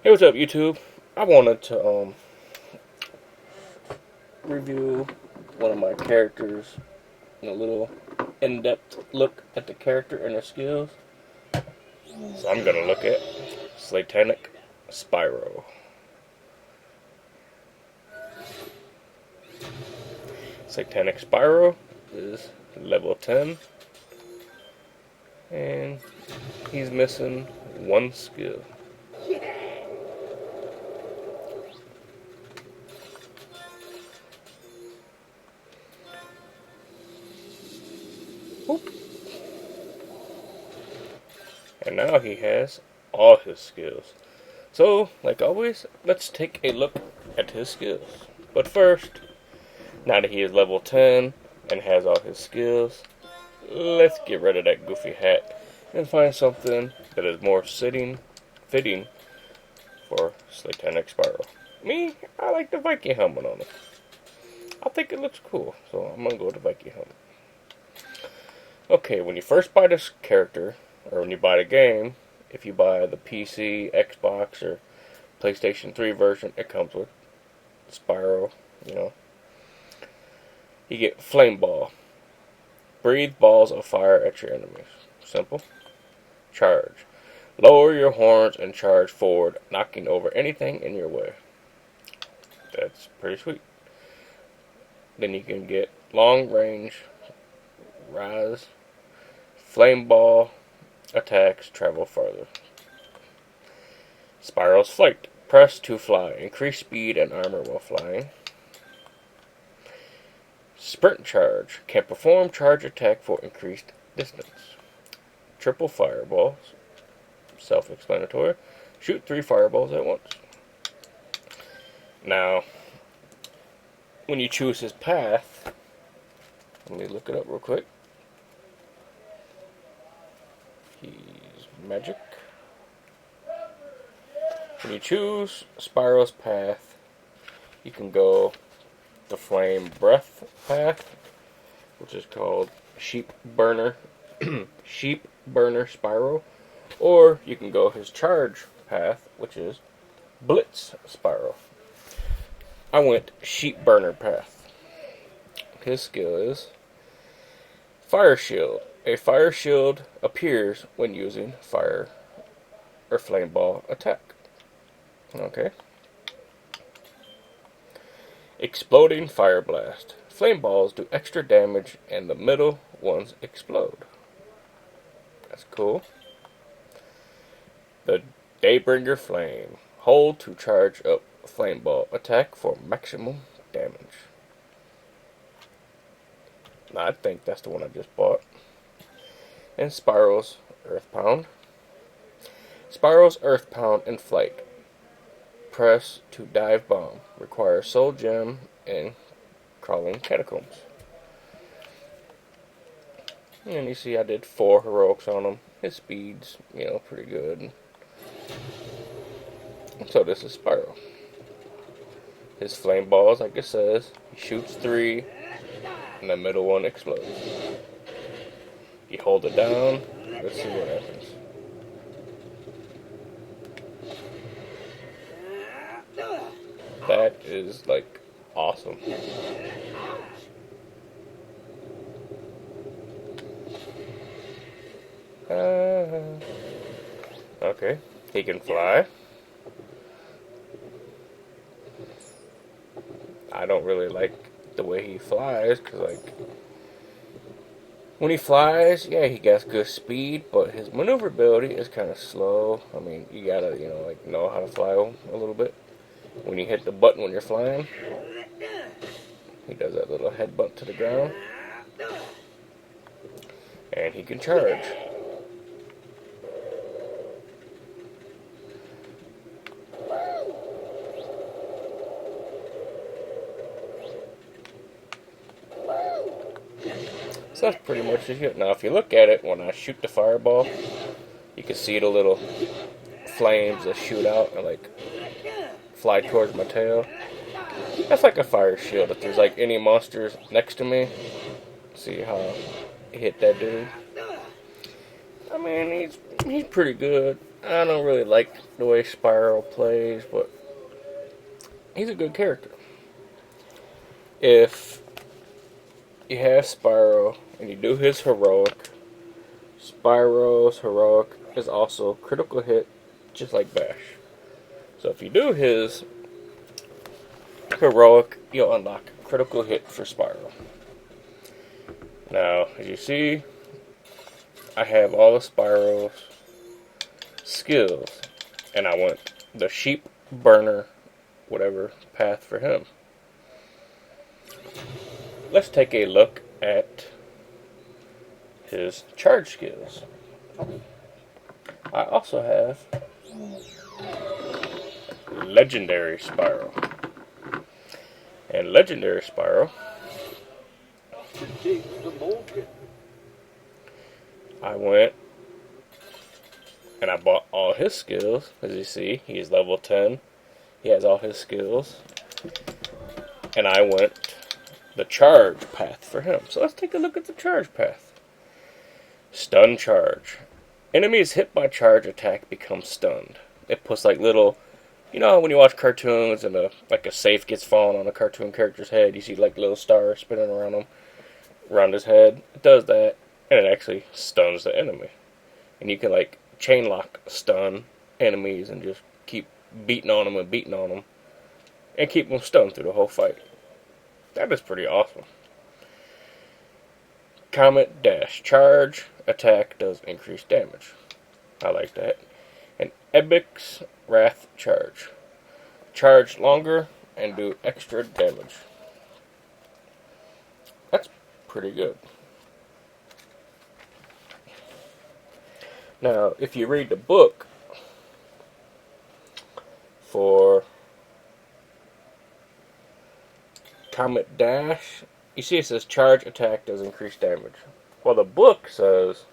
Hey, what's up, YouTube? I wanted to review one of my characters in a little in-depth look at the character and their skills. So I'm gonna look at Satanic Spyro. Satanic Spyro is level 10, and he's missing one skill. Oop. And now he has all his skills. So, like always, let's take a look at his skills. But first, now that he is level 10 and has all his skills, let's get rid of that goofy hat and find something that is more fitting for Satanic Spyro. Me, I like the Viking helmet on him. I think it looks cool, so I'm gonna go with the Viking helmet. Okay, when you first buy this character, or when you buy the game, if you buy the PC, Xbox, or PlayStation 3 version, it comes with Spyro, You get Flame Ball. Breathe balls of fire at your enemies. Simple. Charge. Lower your horns and charge forward, knocking over anything in your way. That's pretty sweet. Then you can get Long Range. Rise. Flame Ball. Attacks travel farther. Spyro's Flight. Press to fly. Increase speed and armor while flying. Sprint Charge. Can perform charge attack for increased distance. Triple Fireballs. Self-explanatory. Shoot 3 fireballs at once. Now, when you choose his path, let me look it up real quick. He's magic. When you choose Spyro's path, you can go the Flame Breath path, which is called Sheep Burner Spyro, or you can go his charge path, which is Blitz Spyro. I went Sheep Burner path. His skill is Fire Shield. A fire shield appears when using fire or flame ball attack. Okay. Exploding Fire Blast. Flame balls do extra damage and the middle ones explode. That's cool. The Daybringer Flame. Hold to charge up flame ball attack for maximum damage. I think that's the one I just bought. And Spyro's Earth Pound. Spyro's Earth Pound in flight. Press to dive bomb. Requires soul gem and crawling catacombs. And you see I did 4 heroics on him. His speed's, pretty good. So this is Spyro. His flame balls, like it says, he shoots 3 and the middle one explodes. You hold it down. Let's see what happens. That is, like, awesome. Okay. He can fly. I don't really like the way he flies, because, like, when he flies, yeah, he gets good speed, but his maneuverability is kind of slow. I mean, you gotta, know how to fly a little bit. When you hit the button when you're flying, he does that little headbutt to the ground. And he can charge. So that's pretty much it. Now, if you look at it, when I shoot the fireball, you can see the little flames that shoot out and, like, fly towards my tail. That's like a fire shield. If there's, like, any monsters next to me, see how I hit that dude. I mean, he's pretty good. I don't really like the way Spyro plays, but he's a good character. If you have Spyro and you do his heroic, Spyro's heroic is also critical hit, just like Bash. So if you do his heroic, you'll unlock critical hit for Spyro. Now, as you see, I have all of Spyro's skills, and I want the sheep burner, whatever path for him. Let's take a look at his charge skills. I also have Legendary Spyro. And Legendary Spyro, I went and I bought all his skills. As you see, he's level 10. He has all his skills. And I went the charge path for him. So let's take a look at the charge path. Stun charge. Enemies hit by charge attack become stunned. It puts like little, you know when you watch cartoons and like a safe gets fallen on a cartoon character's head, you see like little stars spinning around him, around his head. It does that, and it actually stuns the enemy. And you can like chain lock stun enemies and just keep beating on them and beating on them, and keep them stunned through the whole fight. That is pretty awesome. Comet Dash. Charge attack does increase damage. I like that. And Ebic's Wrath Charge. Charge longer and do extra damage. That's pretty good. Now, if you read the book for Comet Dash, you see it says charge attack does increase damage. Well, the book says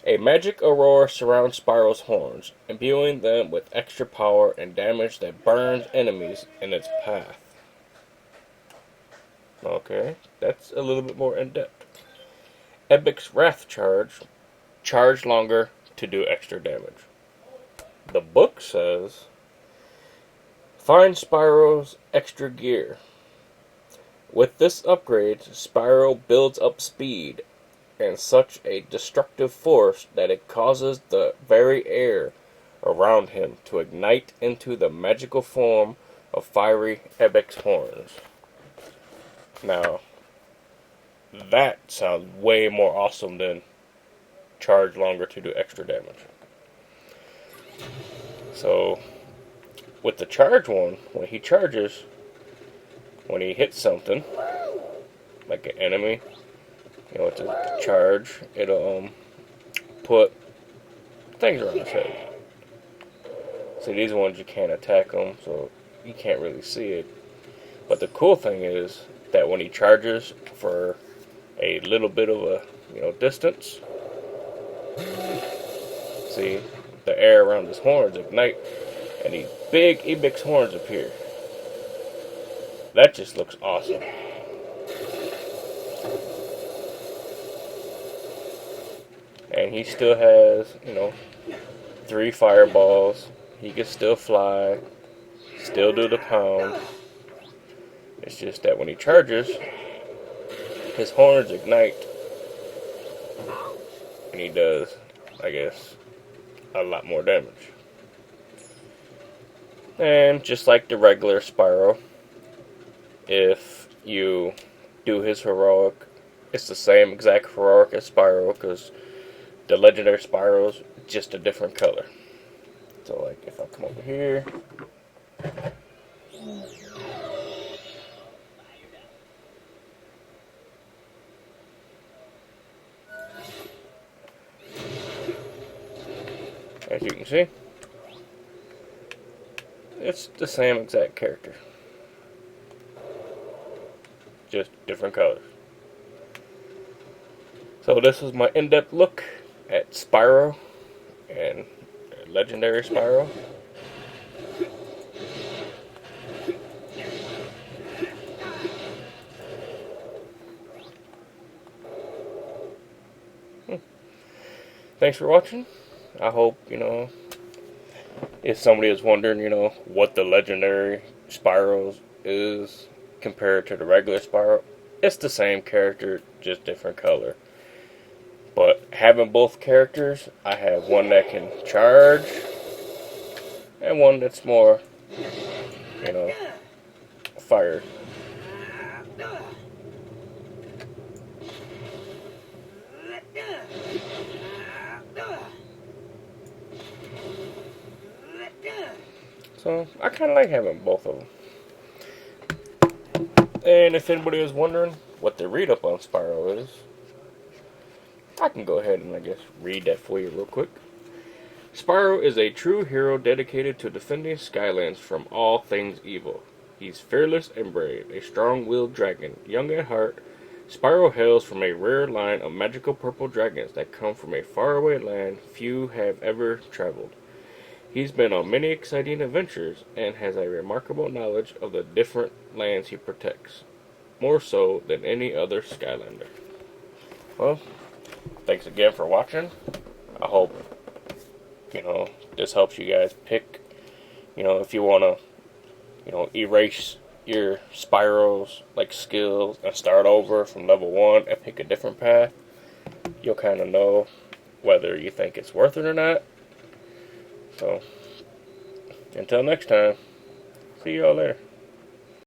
a magic aurora surrounds Spyro's horns, imbuing them with extra power and damage that burns enemies in its path. Okay, that's a little bit more in depth. Ebic's Wrath Charge. Charge longer to do extra damage. The book says find Spyro's extra gear. With this upgrade, Spyro builds up speed and such a destructive force that it causes the very air around him to ignite into the magical form of fiery Ebic's horns. Now, that sounds way more awesome than charge longer to do extra damage. So, with the charge one, when he charges, when he hits something, like an enemy, you know, it's a charge, it'll put things around his head. See, these ones you can't attack them, so you can't really see it. But the cool thing is that when he charges for a little bit of a, distance, see, the air around his horns ignite, and these big Ebic's horns appear. That just looks awesome. And he still has, 3 fireballs. He can still fly, still do the pound. It's just that when he charges, his horns ignite. And he does, I guess, a lot more damage. And just like the regular Spyro, if you do his heroic, it's the same exact heroic as Spyro, because the legendary Spyro's just a different color. So, like, if I come over here, as you can see, it's the same exact character, just different colors. So this is my in-depth look at Spyro and Legendary Spyro. Thanks for watching. I hope, If somebody is wondering, what the legendary Spyro is compared to the regular Spyro, it's the same character, just different color. But having both characters, I have one that can charge and one that's more, you know, fire. So I kind of like having both of them. And if anybody is wondering what the read up on Spyro is, I can go ahead and I guess read that for you real quick. Spyro is a true hero dedicated to defending Skylands from all things evil. He's fearless and brave, a strong-willed dragon, young at heart. Spyro hails from a rare line of magical purple dragons that come from a faraway land few have ever traveled. He's been on many exciting adventures and has a remarkable knowledge of the different lands he protects, more so than any other Skylander. Well, thanks again for watching. I hope, this helps you guys pick, if you want to, erase your Spyro's, skills and start over from level 1 and pick a different path. You'll kind of know whether you think it's worth it or not. So, until next time, see y'all later.